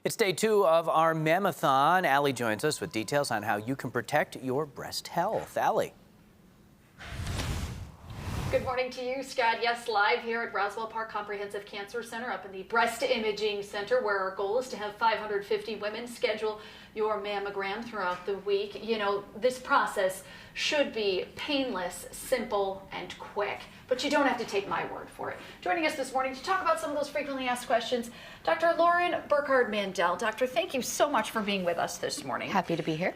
It's day 2 of our mammothon. Allie joins us with details on how you can protect your breast health. Allie. Good morning to you, Scott. Yes, live here at Roswell Park Comprehensive Cancer Center up in the Breast Imaging Center, where our goal is to have 550 women schedule your mammogram throughout the week. You know, this process should be painless, simple, and quick, but you don't have to take my word for it. Joining us this morning to talk about some of those frequently asked questions, Dr. Lauren Burkhard-Mandel. Doctor, thank you so much for being with us this morning. Happy to be here.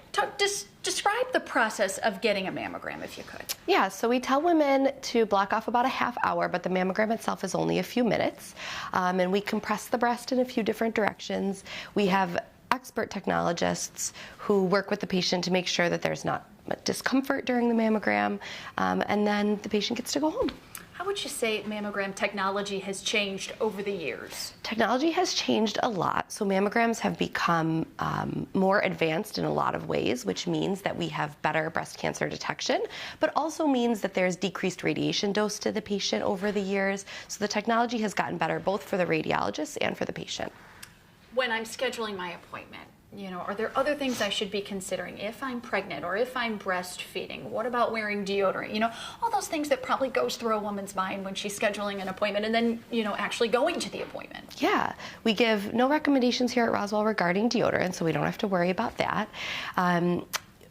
Describe the process of getting a mammogram, if you could. Yeah, so we tell women to block off about a half hour, but the mammogram itself is only a few minutes. And we compress the breast in a few different directions. We have expert technologists who work with the patient to make sure that there's not much discomfort during the mammogram, and then the patient gets to go home. How would you say mammogram technology has changed over the years? Technology has changed a lot. So mammograms have become more advanced in a lot of ways, which means that we have better breast cancer detection, but also means that there's decreased radiation dose to the patient over the years. So the technology has gotten better both for the radiologist and for the patient. When I'm scheduling my appointment, you know, are there other things I should be considering if I'm pregnant or if I'm breastfeeding? What about wearing deodorant? You know, all those things that probably goes through a woman's mind when she's scheduling an appointment and then, you know, actually going to the appointment. Yeah, we give no recommendations here at Roswell regarding deodorant, so we don't have to worry about that.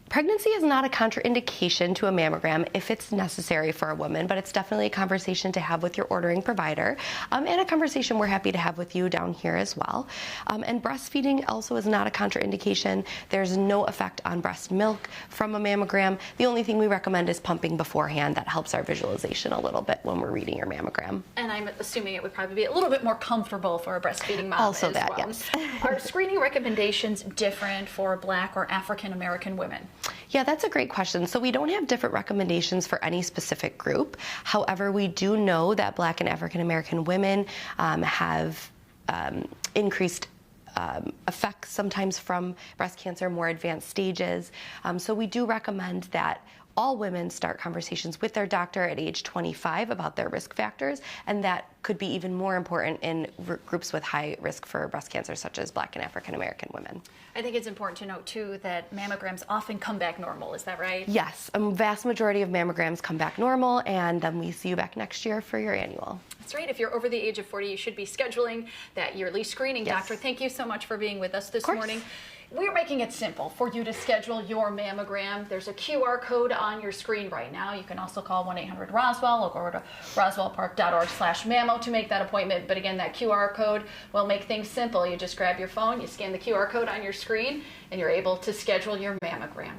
Pregnancy is not a contraindication to a mammogram if it's necessary for a woman, but it's definitely a conversation to have with your ordering provider, and a conversation we're happy to have with you down here as well. And breastfeeding also is not a contraindication. There's no effect on breast milk from a mammogram. The only thing we recommend is pumping beforehand. That helps our visualization a little bit when we're reading your mammogram. And I'm assuming it would probably be a little bit more comfortable for a breastfeeding mom also as that, well. yes. Are screening recommendations different for Black or African American women? Yeah, that's a great question. So we don't have different recommendations for any specific group. However, we do know that Black and African American women have increased effects sometimes from breast cancer, more advanced stages. So we do recommend that all women start conversations with their doctor at age 25 about their risk factors, and that could be even more important in groups with high risk for breast cancer, such as Black and African American women. I think it's important to note, too, that mammograms often come back normal. Is that right? Yes, a vast majority of mammograms come back normal, and then we see you back next year for your annual. That's right. If you're over the age of 40, you should be scheduling that yearly screening. Yes. Doctor, thank you so much for being with us this morning. We're making it simple for you to schedule your mammogram. There's a QR code on your screen right now. You can also call 1-800-ROSWELL or go to roswellpark.org/mammo to make that appointment. But again, that QR code will make things simple. You just grab your phone, you scan the QR code on your screen, and you're able to schedule your mammogram.